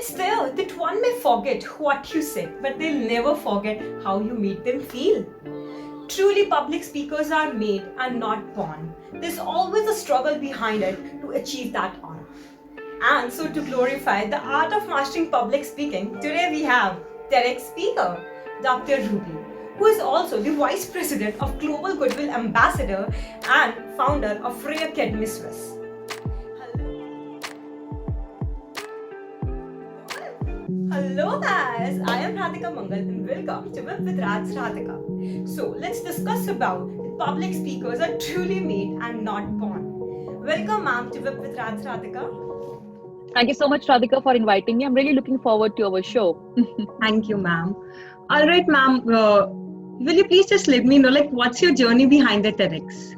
it's there that one may forget what you said, but they'll never forget how you made them feel. Truly, public speakers are made and not born. There's always a struggle behind it to achieve that honor. And so, to glorify the art of mastering public speaking, today we have TEDx speaker, Dr. Ruby, who is also the Vice President of Global Goodwill Ambassador and founder of Freya Academy Swiss. Hello guys, I am Radhika Mangal and welcome to Whip with Raj Radhika. So let's discuss about that public speakers are truly made and not born. Welcome ma'am to Whip with Raj Radhika. Thank you so much, Radhika, for inviting me. I'm really looking forward to our show. Thank you, ma'am. All right, ma'am. Will you please just let me know, what's your journey behind the TEDx?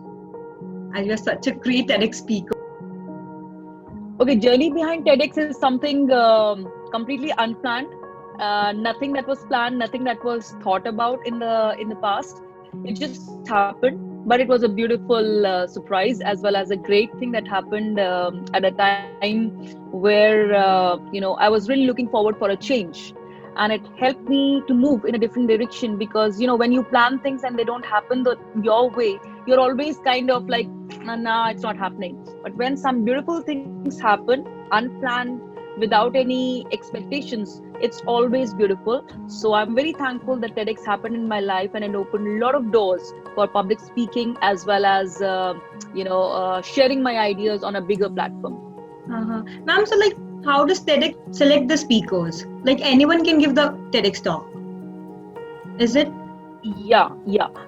As you're such a great TEDx speaker. Okay, journey behind TEDx is something completely unplanned. Nothing that was planned, nothing that was thought about in the past. It just happened. But it was a beautiful surprise, as well as a great thing that happened at a time where I was really looking forward for a change, and it helped me to move in a different direction. Because when you plan things and they don't happen your way, you're always kind of like, nah, it's not happening. But when some beautiful things happen, unplanned, without any expectations, it's always beautiful. So I'm very thankful that TEDx happened in my life, and it opened a lot of doors for public speaking, as well as sharing my ideas on a bigger platform. Ma'am, so how does TEDx select the speakers? Anyone can give the TEDx talk, is it? Yeah,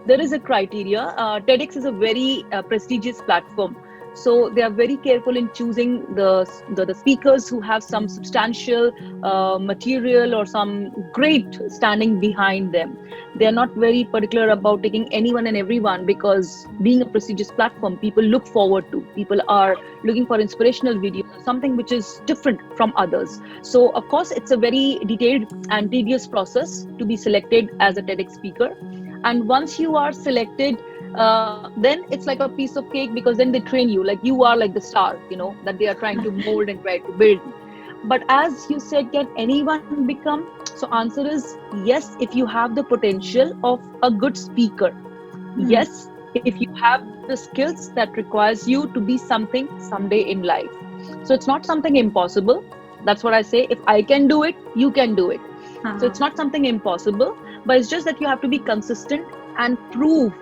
there is a criteria. TEDx is a very prestigious platform. So they are very careful in choosing the speakers who have some substantial material or some great standing behind them. They are not very particular about taking anyone and everyone, because being a prestigious platform, people look forward to. People are looking for inspirational videos, something which is different from others. So of course, it's a very detailed and tedious process to be selected as a TEDx speaker. And once you are selected, then it's like a piece of cake, because then they train you like you are like the star, that they are trying to mold and try to build. But as you said, can anyone become? So answer is yes, if you have the potential of a good speaker. Yes, if you have the skills that requires you to be something someday in life. So it's not something impossible. That's what I say. If I can do it, you can do it. So it's not something impossible, but it's just that you have to be consistent and prove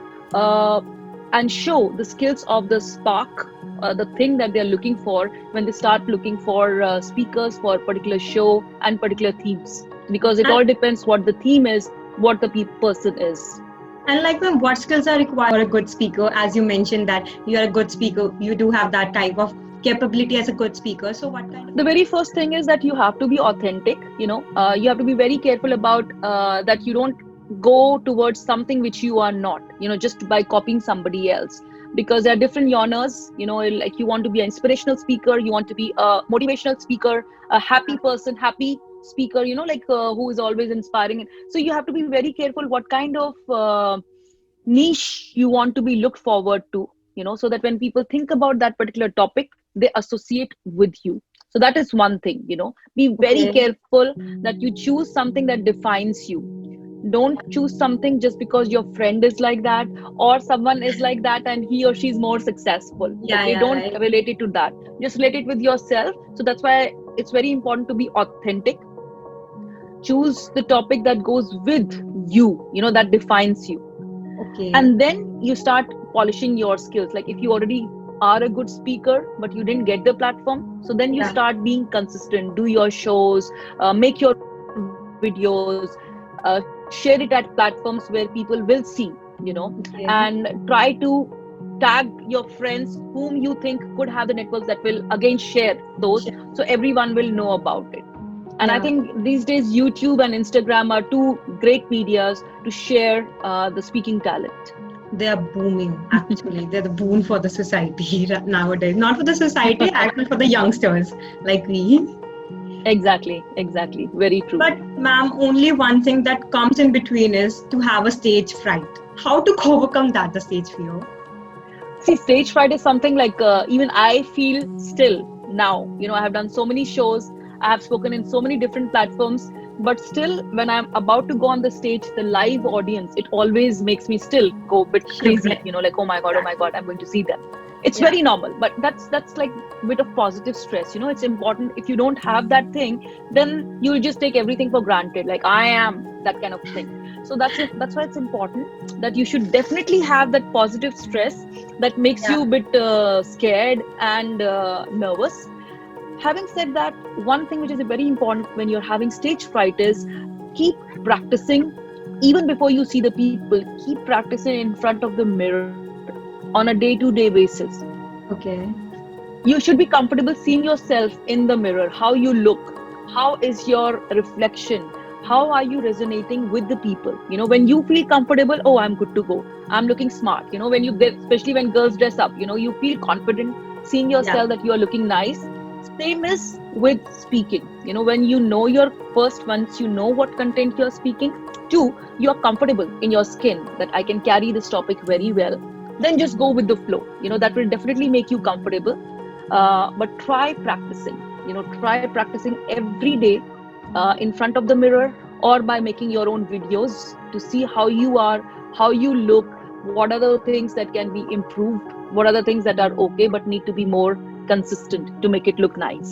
and show the skills of the spark, the thing that they're looking for when they start looking for speakers for a particular show and particular themes. Because it all depends what the theme is, what the person is. And ma'am, what skills are required for a good speaker? As you mentioned that you are a good speaker, you do have that type of capability as a good speaker. So what kind of... The very first thing is that you have to be authentic. You have to be very careful about that you don't go towards something which you are not, just by copying somebody else. Because there are different genres, like you want to be an inspirational speaker, you want to be a motivational speaker, a happy person, happy speaker, who is always inspiring. So you have to be very careful what kind of niche you want to be looked forward to, so that when people think about that particular topic, they associate with you. So that is one thing, be very careful that you choose something that defines you. Don't choose something just because your friend is like that or someone is like that and he or she is more successful. Don't relate it to that. Just relate it with yourself. So that's why it's very important to be authentic. Choose the topic that goes with you, that defines you. And then you start polishing your skills. Like if you already are a good speaker, but you didn't get the platform, so then you start being consistent, do your shows, make your videos, share it at platforms where people will see, and try to tag your friends whom you think could have the networks that will again share those, so everyone will know about it. And I think these days YouTube and Instagram are two great medias to share the speaking talent. They are booming, actually. They're the boon for the society nowadays. Not for the society, actually for the youngsters like me. Exactly. Very true. But ma'am, only one thing that comes in between is to have a stage fright. How to overcome that, the stage fear? See, stage fright is something like even I feel still now. I have done so many shows. I have spoken in so many different platforms, but still, when I'm about to go on the stage, the live audience, it always makes me still go a bit crazy, Shivering. like, oh my God, I'm going to see them. It's Yeah. very normal, but that's like a bit of positive stress. It's important. If you don't have that thing, then you'll just take everything for granted, like I am that kind of thing. So that's why it's important that you should definitely have that positive stress that makes Yeah. you a bit scared and nervous. Having said that, one thing which is very important when you're having stage fright is keep practicing. Even before you see the people, keep practicing in front of the mirror on a day-to-day basis. Okay. You should be comfortable seeing yourself in the mirror, how you look, how is your reflection, how are you resonating with the people. When you feel comfortable, oh, I'm good to go, I'm looking smart. When you get, especially when girls dress up, you feel confident seeing Yeah. yourself that you are looking nice. Same is with speaking. When you know your first, once you know what content you're speaking, two, you are comfortable in your skin that I can carry this topic very well, then just go with the flow. That will definitely make you comfortable. But try practicing every day in front of the mirror, or by making your own videos to see how you are, how you look, what are the things that can be improved, what are the things that are okay but need to be more consistent to make it look nice.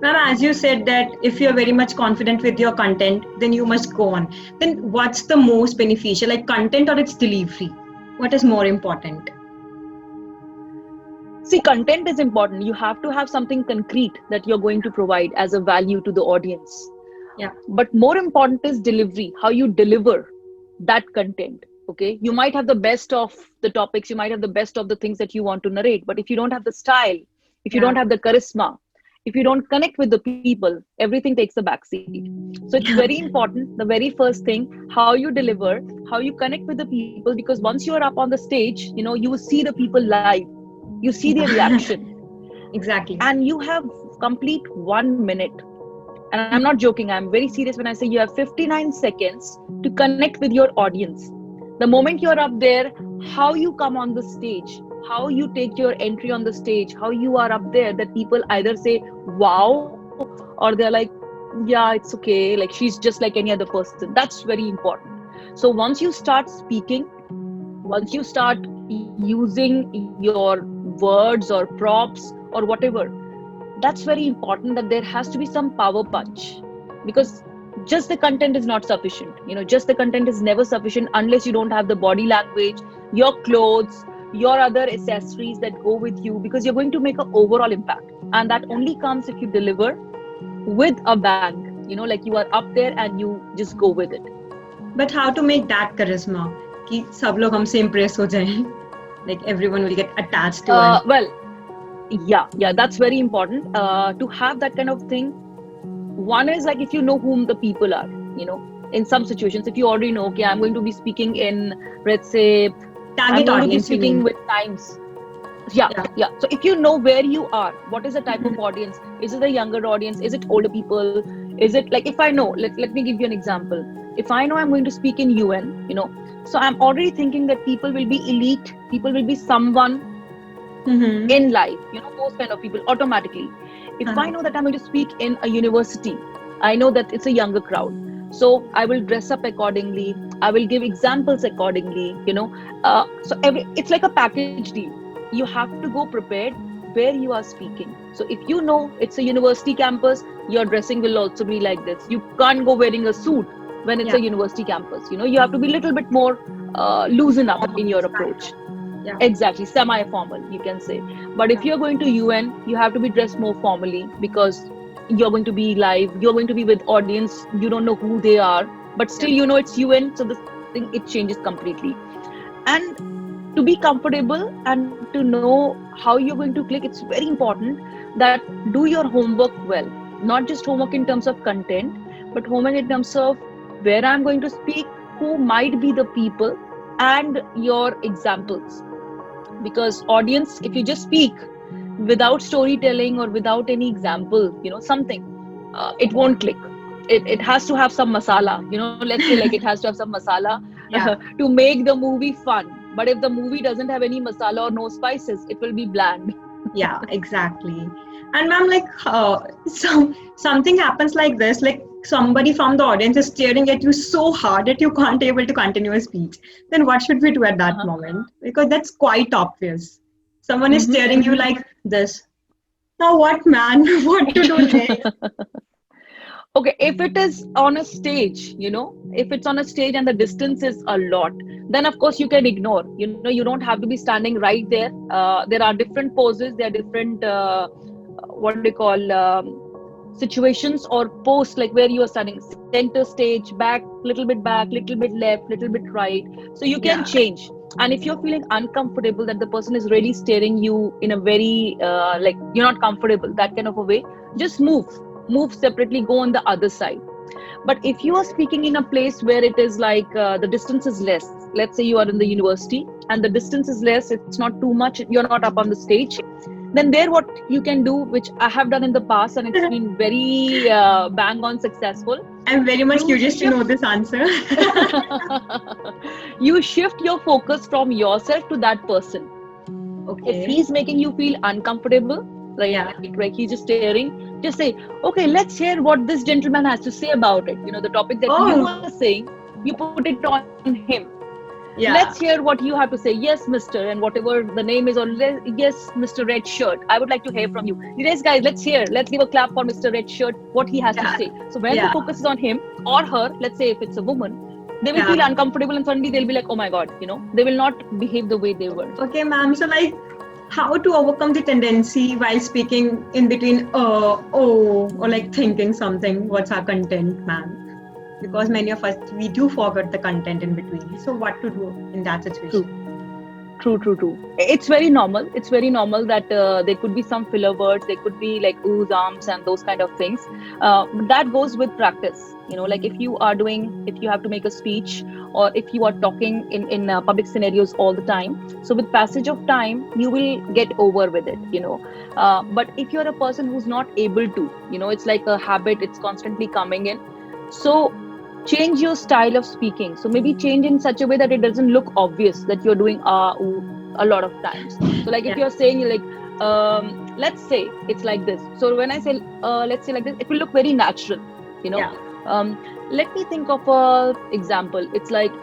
Now, as you said that if you're very much confident with your content, then you must go on. Then what's the most beneficial, like content or its delivery? What is more important? See, content is important. You have to have something concrete that you're going to provide as a value to the audience. Yeah. But more important is delivery, how you deliver that content. Okay, you might have the best of the topics, you might have the best of the things that you want to narrate, but if you don't have the style, if you Yeah. don't have the charisma, if you don't connect with the people, everything takes a backseat. So it's very Yeah. important, the very first thing, how you deliver, how you connect with the people, because once you are up on the stage, you see the people live, you see their Yeah. reaction, Exactly. and you have complete 1 minute. And I'm not joking, I'm very serious when I say you have 59 seconds to connect with your audience. The moment you're up there, how you come on the stage, how you take your entry on the stage, how you are up there, that people either say wow, or they're like, yeah, it's okay, like she's just like any other person. That's very important. So once you start speaking, once you start using your words or props or whatever, that's very important, that there has to be some power punch. Because just the content is not sufficient. Just the content is never sufficient unless you don't have the body language, your clothes, your other accessories that go with you, because you're going to make an overall impact, and that only comes if you deliver with a bang. Like you are up there and you just go with it. But how to make that charisma कि सब लोग हमसे impress हो जाएं? Like everyone will get attached to us. Well, yeah, that's very important to have that kind of thing. One is like, if you know whom the people are, you know in some situations, if you already know, okay, I'm going to be speaking in, let's say, I'm Target going to be audience, you speaking mean? with Times. Yeah, Yeah. yeah. So if you know where you are, what is the type of audience, is it a younger audience, is it older people, is it like, if I know, let me give you an example. If I know I'm going to speak in UN, so I'm already thinking that people will be elite, people will be someone Mm-hmm. in life, those kind of people automatically. If I Uh-huh. know that I'm going to speak in a university, I know that it's a younger crowd, so I will dress up accordingly, I will give examples accordingly. So it's like a package deal. You have to go prepared where you are speaking. So if you know it's a university campus, your dressing will also be like this. You can't go wearing a suit when it's Yeah. a university campus. You have to be a little bit more loosen up in your approach. Yeah. Exactly, semi-formal, you can say. But if Yeah. you're going to UN, you have to be dressed more formally, because you're going to be live, you're going to be with audience, you don't know who they are, but Yeah. still it's UN, so this thing, it changes completely. And to be comfortable and to know how you're going to click, it's very important that do your homework well. Not just homework in terms of content, but homework in terms of where I'm going to speak, who might be the people, and your examples. Because audience, if you just speak without storytelling or without any example, something, it won't click. It has to have some masala, let's say, like, it has to have some masala Yeah. to make the movie fun. But if the movie doesn't have any masala or no spices, it will be bland. Yeah, exactly. And ma'am, like something happens like this, like somebody from the audience is staring at you so hard that you can't able to continue a speech. Then what should we do at that Uh-huh. moment? Because that's quite obvious. Someone is Mm-hmm. staring you like this. Now what, man? What to do next? Okay, if it is on a stage, if it's on a stage and the distance is a lot, then of course you can ignore. You don't have to be standing right there. There are different poses, there are different, what do you call, situations or posts, like where you are standing, center stage, back, little bit left, little bit right. So you can Yeah. change. And if you're feeling uncomfortable that the person is really staring you in a very, like you're not comfortable, that kind of a way, just move separately, go on the other side. But if you are speaking in a place where it is like the distance is less, let's say you are in the university and the distance is less, it's not too much, you're not up on the stage, then there what you can do, which I have done in the past and it's been very bang on successful. I'm very much You curious to know shift this answer. you shift your focus from yourself to that person. If Okay. he's making you feel uncomfortable, Yeah. like he's just staring, just say, okay, let's hear what this gentleman has to say about it. The topic that you Oh, are saying, you put it on him. Let's hear yeah. what you have to say. Yes, mister, and whatever the name is, or yes, Mr. Red Shirt, I would like to hear from you. Yes, guys, let's give a clap for Mr. Red Shirt, what he has to Yeah. say. So when the Yeah. focus is on him or her, let's say if it's a woman, they will Yeah. feel uncomfortable and suddenly they'll be like, oh my God, they will not behave the way they were. Okay, ma'am. So, like, how to overcome the tendency while speaking in between oh, or like thinking something, what's our content, ma'am? Because many of us, we do forget the content in between. So, what to do in that situation? True. It's very normal. It's very normal that there could be some filler words. There could be like oohs, ums, and those kind of things. That goes with practice. Like if you have to make a speech, or if you are talking in public scenarios all the time. So with passage of time, you will get over with it. But if you're a person who's not able to, it's like a habit. It's constantly coming in. So change your style of speaking. So maybe change in such a way that it doesn't look obvious that you're doing a lot of times. So like if Yeah. you're saying like let's say it's like this. So when I say let's say like this, it will look very natural. Yeah. Let me think of a example. It's like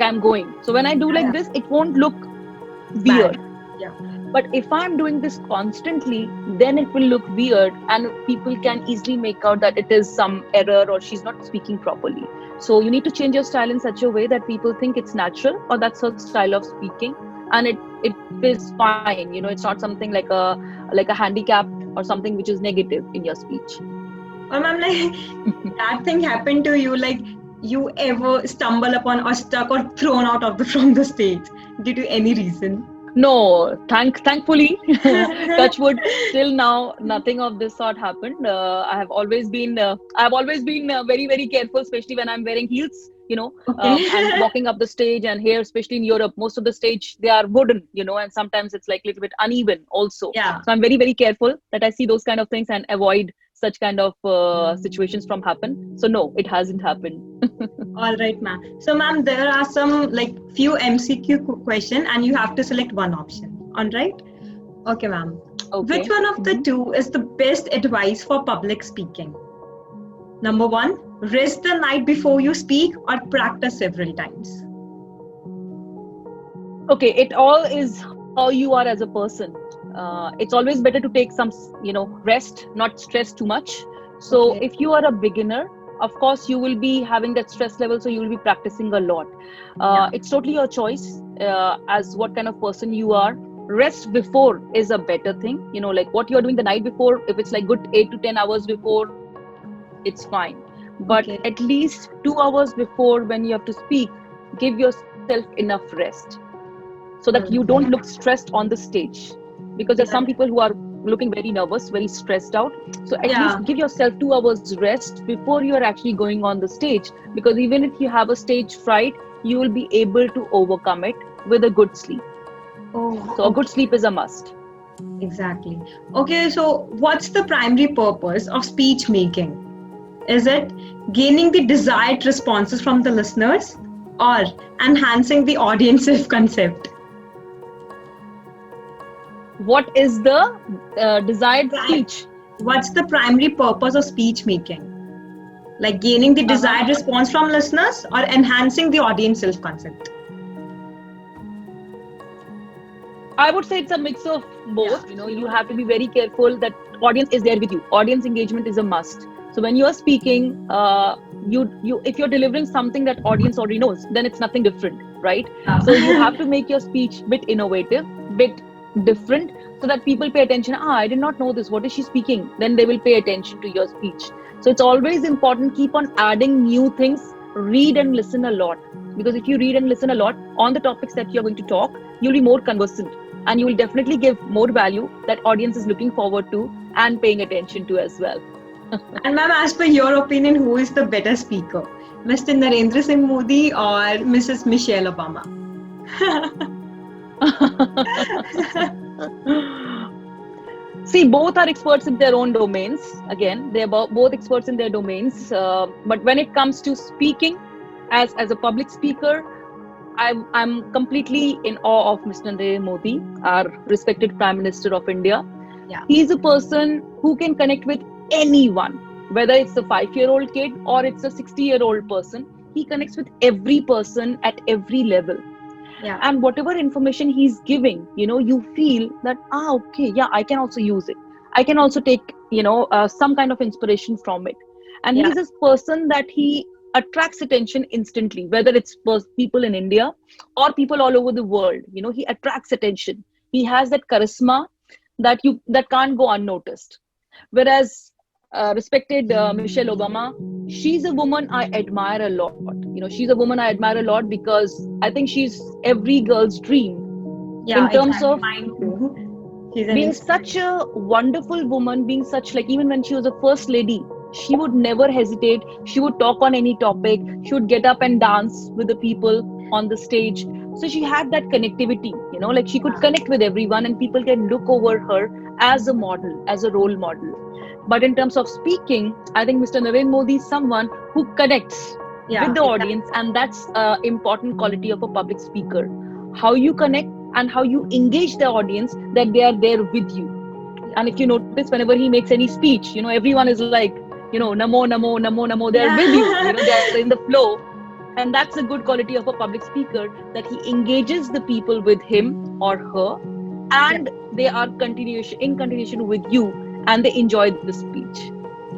I'm going. So when I do like Yeah. this, it won't look Bad. weird. Yeah. But if I'm doing this constantly, then it will look weird and people can easily make out that it is some error or she's not speaking properly. So you need to change your style in such a way that people think it's natural or that's her style of speaking, and it is fine. It's not something like a handicap or something which is negative in your speech. Or ma'am, like that thing happened to you, like you ever stumble upon or stuck or thrown out of from the stage due to any reason? No, thankfully, touch wood, till now nothing of this sort happened. I have always been very very careful, especially when I'm wearing heels. Okay. And walking up the stage, and here, especially in Europe, most of the stage they are wooden, and sometimes it's like a little bit uneven also. Yeah. So I'm very very careful that I see those kind of things and avoid such kind of situations from happen. So no, it hasn't happened. All right, ma'am. So, ma'am, there are some like few MCQ question, and you have to select one option. All right. Okay, ma'am. Okay. Which one of the two is the best advice for public speaking? Number one, rest the night before you speak or practice several times. Okay, it all is how you are as a person. It's always better to take some rest, not stress too much. So Okay. if you are a beginner, of course you will be having that stress level, so you will be practicing a lot. Yeah. It's totally your choice as what kind of person you are. Rest before is a better thing. Like what you're doing the night before, if it's like good 8 to 10 hours before, it's fine. But Okay. at least 2 hours before, when you have to speak, give yourself enough rest so that you don't look stressed on the stage, because there's some people who are looking very nervous, very stressed out. So at Yeah. least give yourself 2 hours rest before you're actually going on the stage, because even if you have a stage fright, you will be able to overcome it with a good sleep. Oh, So a good sleep is a must. exactly. Okay, so what's the primary purpose of speech making? Is it gaining the desired responses from the listeners or enhancing the audience's concept? what is the desired Right. speech? What's the primary purpose of speech making? Like gaining the desired response from listeners or enhancing the audience self-concept? I would say it's a mix of both. Yeah. You have to be very careful that audience is there with you. Audience engagement is a must. So when you're speaking, you if you're delivering something that audience already knows, then it's nothing different, right? So you have to make your speech bit innovative, bit different, so that people pay attention. I did not know this. What is she speaking? Then they will pay attention to your speech. So it's always important. Keep on adding new things. Read and listen a lot, because if you read and listen a lot on the topics that you're going to talk, you'll be more conversant, and you will definitely give more value that audience is looking forward to and paying attention to as well. And ma'am, as per your opinion, who is the better speaker? Mr. Narendra Singh Modi or Mrs. Michelle Obama? See, both are experts in their own domains. Again, they're both experts in their domains. But when it comes to speaking, as a public speaker, I'm completely in awe of Mr. Narendra Modi, our respected Prime Minister of India. Yeah. He's a person who can connect with anyone, whether it's a 5-year-old kid or it's a 60-year-old person. He connects with every person at every level. Yeah. And whatever information he's giving, you feel that, okay, yeah, I can also use it. I can also take, some kind of inspiration from it. And Yeah. he's this person that he attracts attention instantly, whether it's people in India or people all over the world. He attracts attention. He has that charisma that can't go unnoticed. Whereas respected Michelle Obama, she's a woman I admire a lot. She's a woman I admire a lot because I think she's every girl's dream. Yeah, in terms exactly. of Mine too. She's an being such a wonderful woman, being such, like, even when she was a first lady, she would never hesitate. She would talk on any topic. She would get up and dance with the people on the stage. So she had that connectivity, like she could connect with everyone and people can look over her as a model, as a role model. But in terms of speaking, I think Mr. Narendra Modi is someone who connects Yeah, with the exactly. audience, and that's an important quality of a public speaker. How you connect and how you engage the audience, that they are there with you. And if you notice, whenever he makes any speech, everyone is like, namo, namo, namo, namo. They are with you. They are in the flow. And that's a good quality of a public speaker, that he engages the people with him or her, and they are in continuation with you, and they enjoy the speech.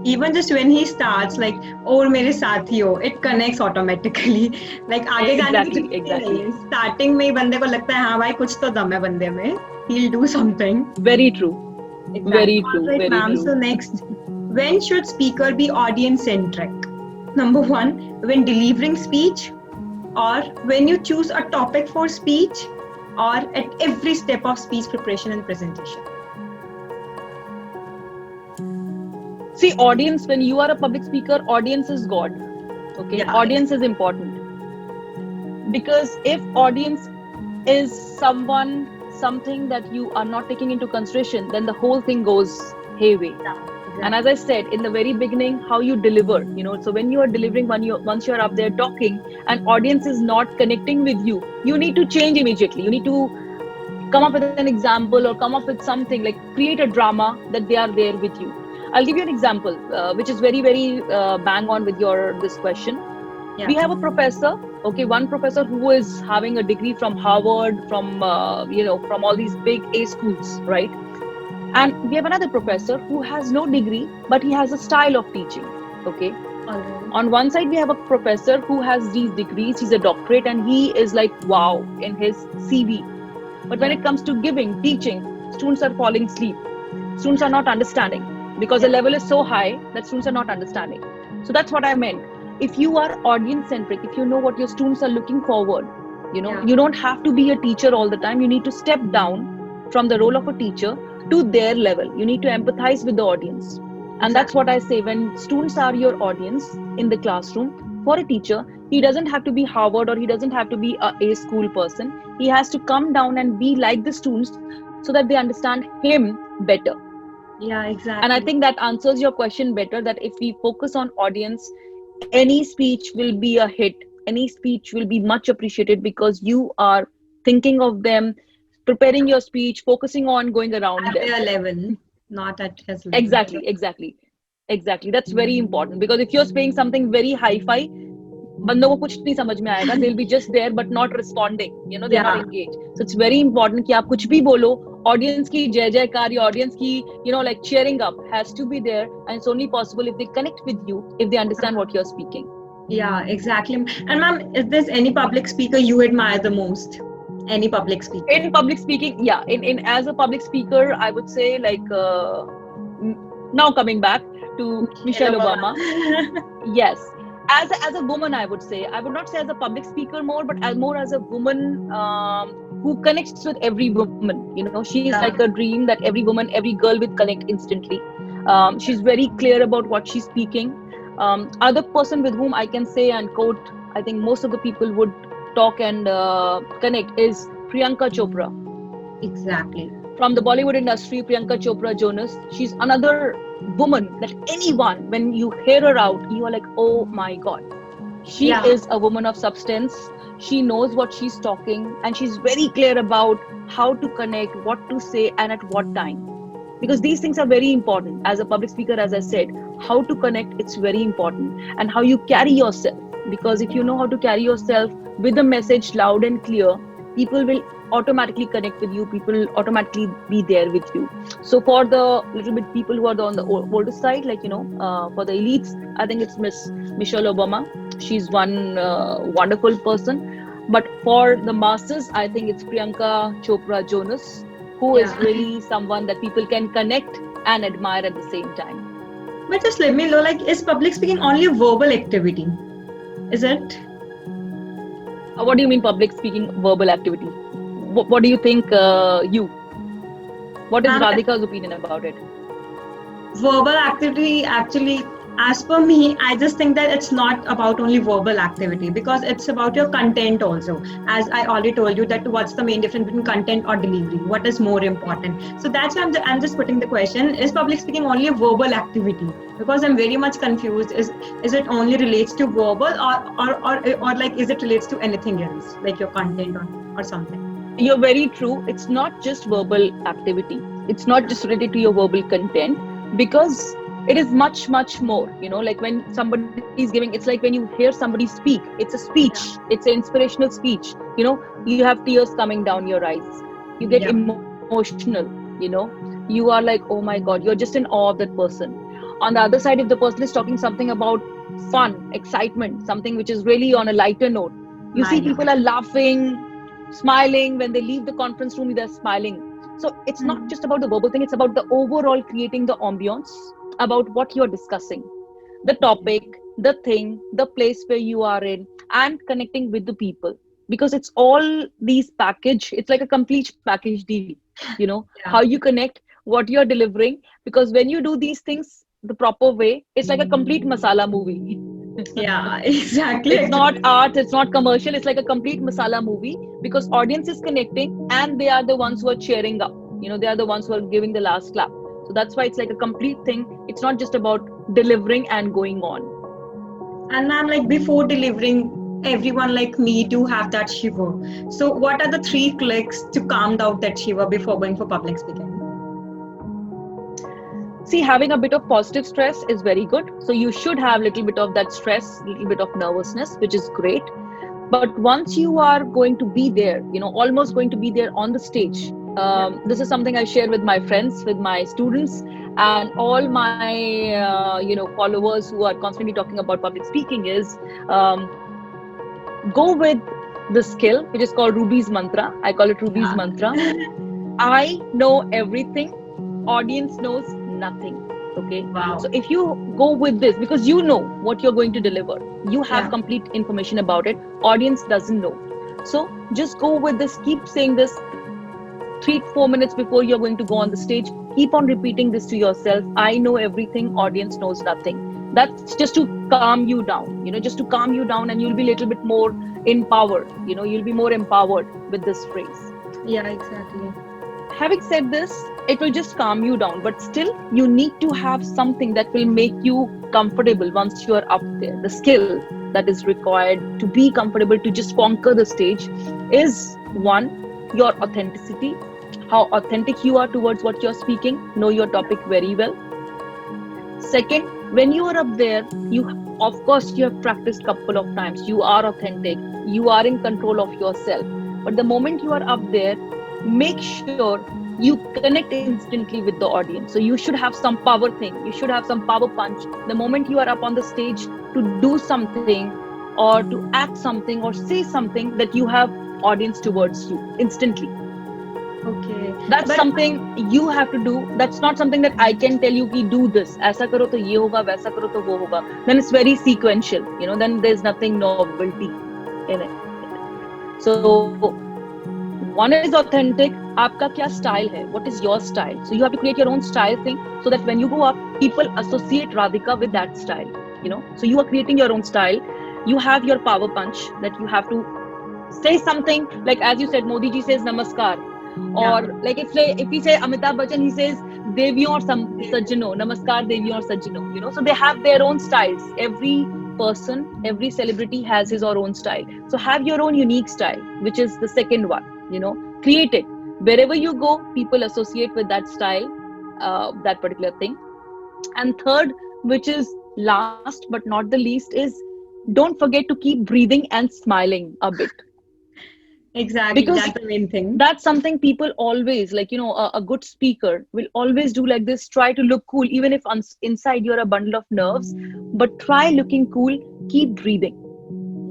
Even just when he starts, like, "और मेरे साथियों," it connects automatically. Like आगे जाने की Exactly, जरूरत ही exactly. नहीं है. Starting में ही बंदे को लगता है, हाँ भाई कुछ तो दम है बंदे में. He'll do something. Very true. Exactly. Very true. All right, Very ma'am. true. So next, when should speaker be audience centric? Number one, when delivering speech, or when you choose a topic for speech, or at every step of speech preparation and presentation. See, audience, when you are a public speaker, audience is God. Okay, Yeah. audience is important. Because if audience is something that you are not taking into consideration, then the whole thing goes hayway. And as I said in the very beginning, how you deliver, so when you are delivering, once you're up there talking and audience is not connecting with you, you need to change immediately. You need to come up with an example or come up with something, like create a drama that they are there with you. I'll give you an example, which is very, very bang on with this question. Yeah. We have a professor, one professor who is having a degree from Harvard, from from all these big A schools, right? And we have another professor who has no degree, but he has a style of teaching. Okay. On one side, we have a professor who has these degrees, he's a doctorate, and he is like, wow, in his CV. But when it comes to teaching, students are falling asleep. Students are not understanding, because the level is so high that students are not understanding. So that's what I meant. If you are audience centric, if you know what your students are looking forward, you don't have to be a teacher all the time. You need to step down from the role of a teacher to their level. You need to empathize with the audience. And that's what I say, when students are your audience in the classroom, for a teacher, he doesn't have to be Harvard or he doesn't have to be a school person. He has to come down and be like the students so that they understand him better. Yeah, exactly. And I think that answers your question better, that if we focus on audience, any speech will be a hit. Any speech will be much appreciated because you are thinking of them, preparing your speech, focusing on going around At them. their level, not at his level. Exactly. That's very important, because if you're saying something very hi-fi, बंदों को कुछ नहीं समझ में आएगा. They'll be just there but not responding. They're not Yeah. engaged. So it's very important कि आप कुछ भी बोलो, audience की जय जयकार या audience की like cheering up has to be there, and it's only possible if they connect with you, if they understand what you're speaking. Yeah, exactly. And ma'am, is there any public speaker you admire the most? Any public speaker? In public speaking, yeah, in as a public speaker, I would say now coming back to Michelle Obama. Yes, as a woman, I would not say as a public speaker more, but more as a woman who connects with every woman. She is like a dream that every woman, every girl will connect instantly. She's very clear about what she's speaking. Other person with whom I can say and quote, I think most of the people would talk and connect, is Priyanka Chopra. Exactly. From the Bollywood industry, Priyanka Chopra Jonas. She's another woman that anyone, when you hear her out, you are like, oh my God. She is a woman of substance. She knows what she's talking, and she's very clear about how to connect, what to say, and at what time. Because these things are very important. As a public speaker, as I said, how to connect, it's very important. And how you carry yourself. Because if you know how to carry yourself with the message loud and clear, people will automatically connect with you. People will automatically be there with you. So for the little bit people who are on the older side, for the elites, I think it's Miss Michelle Obama. She's one wonderful person. But for the masses, I think it's Priyanka Chopra Jonas, who is really someone that people can connect and admire at the same time. But just let me know, is public speaking only a verbal activity? Is it? What do you mean public speaking verbal activity? What do you think you? What is Radhika's opinion about it? Verbal activity, actually, as per me, I just think that it's not about only verbal activity, because it's about your content also. As I already told you, that what's the main difference between content or delivery? What is more important? So that's why I'm just putting the question: is public speaking only a verbal activity? Because I'm very much confused. Is it only relates to verbal, or is it relates to anything else, like your content or something? You're very true. It's not just verbal activity. It's not just related to your verbal content, because it is much, much more. Like when somebody is giving, it's like when you hear somebody speak, it's a speech, it's an inspirational speech. You have tears coming down your eyes. You get emotional, you are like, oh my God, you're just in awe of that person. On the other side, if the person is talking something about fun, excitement, something which is really on a lighter note, you see people are laughing, smiling. When they leave the conference room, they're smiling. So it's not just about the verbal thing, it's about the overall creating the ambience about what you're discussing, the topic, the thing, the place where you are in, and connecting with the people. Because it's all these package, it's like a complete package deal, how you connect, what you're delivering. Because when you do these things the proper way, it's like a complete masala movie. Yeah, exactly. It's not art, it's not commercial, it's like a complete masala movie, because audience is connecting and they are the ones who are cheering up. They are the ones who are giving the last clap. So that's why it's like a complete thing. It's not just about delivering and going on. And ma'am, before delivering, everyone like me do have that shiver. So what are the 3 clicks to calm down that shiver before going for public speaking? See, having a bit of positive stress is very good. So you should have a little bit of that stress, a little bit of nervousness, which is great. But once you are going to be there, almost going to be there on the stage, this is something I share with my friends, with my students, and all my, followers who are constantly talking about public speaking is go with the skill, which is called Ruby's Mantra. I call it Ruby's Mantra. I know everything. Audience knows nothing. Okay. Wow. So if you go with this, because you know what you're going to deliver, you have complete information about it. Audience doesn't know. So just go with this. Keep saying this 3-4 minutes before you're going to go on the stage. Keep on repeating this to yourself. I know everything. Audience knows nothing. That's just to calm you down. Just to calm you down, and you'll be a little bit more empowered. You'll be more empowered with this phrase. Yeah, exactly. Having said this, it will just calm you down, but still you need to have something that will make you comfortable once you are up there. The skill that is required to be comfortable, to just conquer the stage, is one, your authenticity, how authentic you are towards what you're speaking. Know your topic very well. Second, when you are up there, you of course you have practiced couple of times. You are authentic. You are in control of yourself. But the moment you are up there, make sure you connect instantly with the audience. So you should have some power thing. You should have some power punch. The moment you are up on the stage to do something or to act something or say something, that you have audience towards you instantly. Okay. That's But something you have to do. That's not something that I can tell you ki do this, aisa karo to ye hoga, waisa karo to wo hoga. Then it's very sequential, then there's nothing novelty in it. So one is authentic. Aapka kya style hai? What is your style? So you have to create your own style thing, so that when you go up, people associate Radhika with that style. So you are creating your own style. You have your power punch, that you have to say something like, as you said, Modi ji says namaskar, or yeah. like if we say Amitabh Bachchan, he says deviyon or sajjano, namaskar deviyon or sajjano. So they have their own styles. Every person, every celebrity has his or own style. So have your own unique style, which is the second one. Create it. Wherever you go, people associate with that style, that particular thing. And third, which is last but not the least, is don't forget to keep breathing and smiling a bit. Exactly. Because That's the main thing. that's something people always like, a good speaker will always do like this. Try to look cool, even if inside you're a bundle of nerves, but try looking cool. Keep breathing.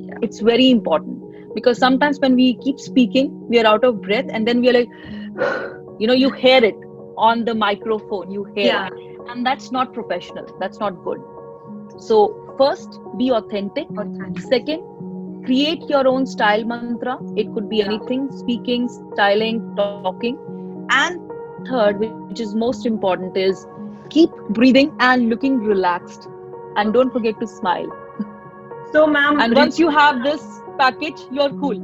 Yeah. It's very important, because sometimes when we keep speaking, we are out of breath, and then we are like, you hear it on the microphone, you hear Yeah. it, and that's not professional. That's not good. So first, be authentic. Authentic. Second, create your own style mantra. It could be Yeah. anything: speaking, styling, talking. And third, which is most important, is keep breathing and looking relaxed. And don't Okay. forget to smile. So, ma'am, And once you have this package, you're cool.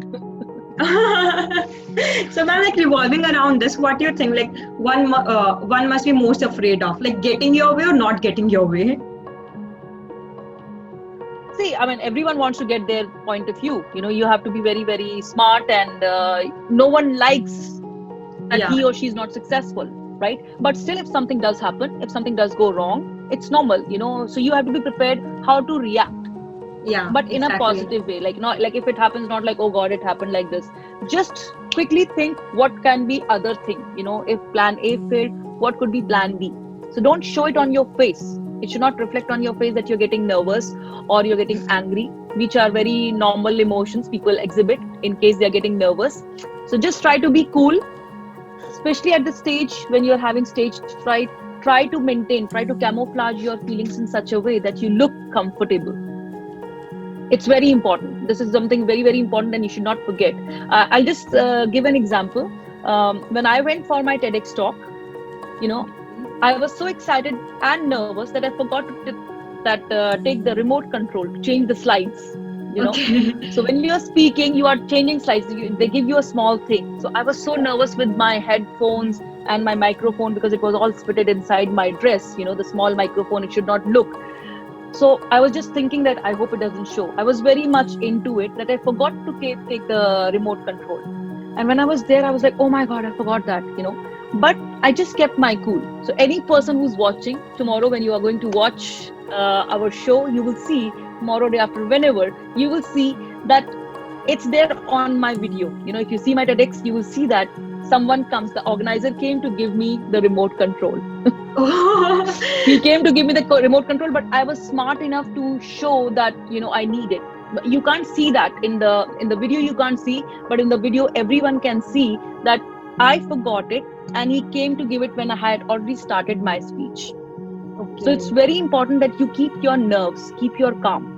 so, ma'am, like revolving around this, what do you think? Like one must be most afraid of, like getting your way or not getting your way. See, I mean, everyone wants to get their point of view. You have to be very, very smart, and no one likes that Yeah. he or she is not successful, right? But still, if something does happen, if something does go wrong, it's normal. So you have to be prepared how to react, Yeah. but in a Exactly. positive way. Like, not like if it happens, not like, oh god, it happened like this. Just quickly think what can be other thing. If plan A failed, what could be plan B? So don't show it on your face. It should not reflect on your face that you're getting nervous or you're getting angry, which are very normal emotions people exhibit in case they're getting nervous. So just try to be cool, especially at the stage when you're having stage fright. Try to maintain, try to camouflage your feelings in such a way that you look comfortable. It's very important. This is something very, very important, and you should not forget. I'll just give an example. When I went for my TEDx talk, I was so excited and nervous that I forgot to take the remote control to change the slides. Okay. So when you're speaking, you are changing slides. They give you a small thing. So I was so nervous with my headphones and my microphone, because it was all fitted inside my dress. The small microphone, it should not look. So I was just thinking that I hope it doesn't show. I was very much into it that I forgot to take the remote control. And when I was there, I was like, oh my God, I forgot that. But I just kept my cool. So any person who's watching tomorrow, when you are going to watch our show, you will see tomorrow, day after, whenever, you will see that it's there on my video. If you see my TEDx, you will see that someone comes, the organizer came to give me the remote control. He came to give me the remote control, but I was smart enough to show that I need it. But you can't see that in the video. You can't see, but in the video, everyone can see that I forgot it, and he came to give it when I had already started my speech. Okay. So it's very important that you keep your nerves, keep your calm.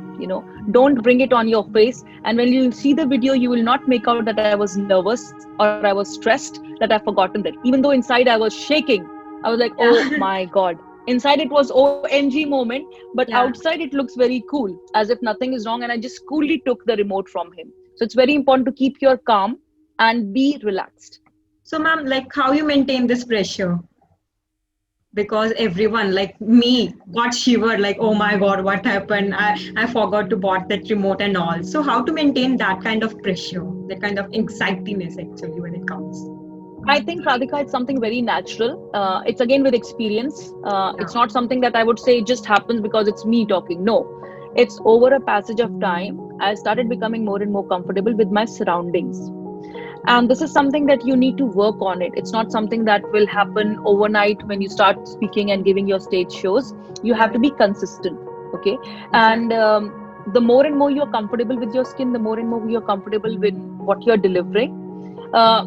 Don't bring it on your face. And when you see the video, you will not make out that I was nervous or I was stressed, that I've forgotten that. Even though inside I was shaking, I was like, oh my God. Inside it was OMG moment, but Yeah. outside it looks very cool, as if nothing is wrong. And I just coolly took the remote from him. So it's very important to keep your calm and be relaxed. So, ma'am, like how you maintain this pressure? because everyone like me got shivered like, oh my god, what happened? I forgot to bought that remote and all. So how to maintain that kind of pressure, that kind of anxietiness actually when it comes? I think, Radhika, it's something very natural. It's again with experience. Yeah. It's not something that I would say just happens because it's me talking. No, it's over a passage of time. I started becoming more and more comfortable with my surroundings. And this is something that you need to work on it. It's not something that will happen overnight when you start speaking and giving your stage shows. You have to be consistent. Okay. And the more and more you're comfortable with your skin, the more and more you're comfortable with what you're delivering. Uh,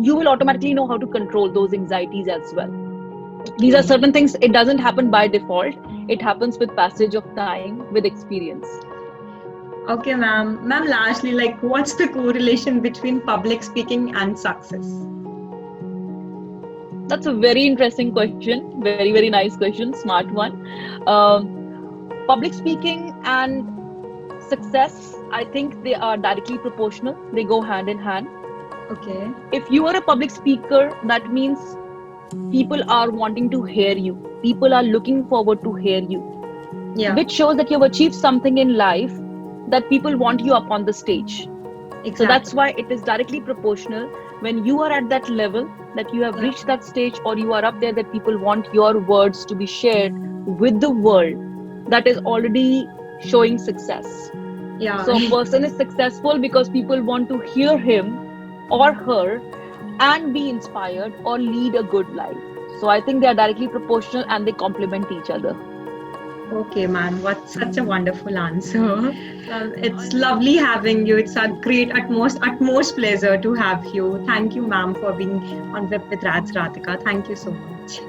you will automatically know how to control those anxieties as well. These are certain things, it doesn't happen by default. It happens with passage of time, with experience. Okay, ma'am. Ma'am, lastly, like, what's the correlation between public speaking and success? That's a very interesting question. Very, very nice question. Smart one. Public speaking and success, I think they are directly proportional. They go hand in hand. Okay. If you are a public speaker, that means people are wanting to hear you. People are looking forward to hear you, Yeah. which shows that you've achieved something in life that people want you up on the stage. Exactly. So that's why it is directly proportional. When you are at that level, that you have reached that stage, or you are up there, that people want your words to be shared with the world, that is already showing success. Yeah. So a person is successful because people want to hear him or her and be inspired or lead a good life. So I think they are directly proportional and they complement each other. Okay, ma'am. What such a wonderful answer. It's lovely having you. It's a great utmost pleasure to have you. Thank you, ma'am, for being on Web with Raj Radhika. Thank you so much.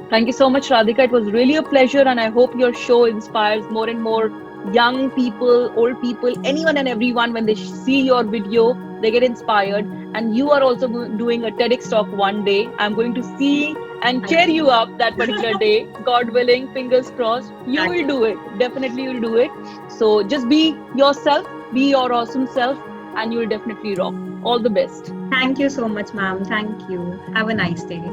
Thank you so much, Radhika. It was really a pleasure, and I hope your show inspires more and more young people, old people, anyone and everyone. When they see your video, they get inspired. And you are also doing a TEDx talk one day. I'm going to see and cheer you up that particular day. God willing, fingers crossed, you will do it. Definitely, you'll do it. So just be yourself, be your awesome self, and you'll definitely rock. All the best. Thank you so much, ma'am. Thank you. Have a nice day.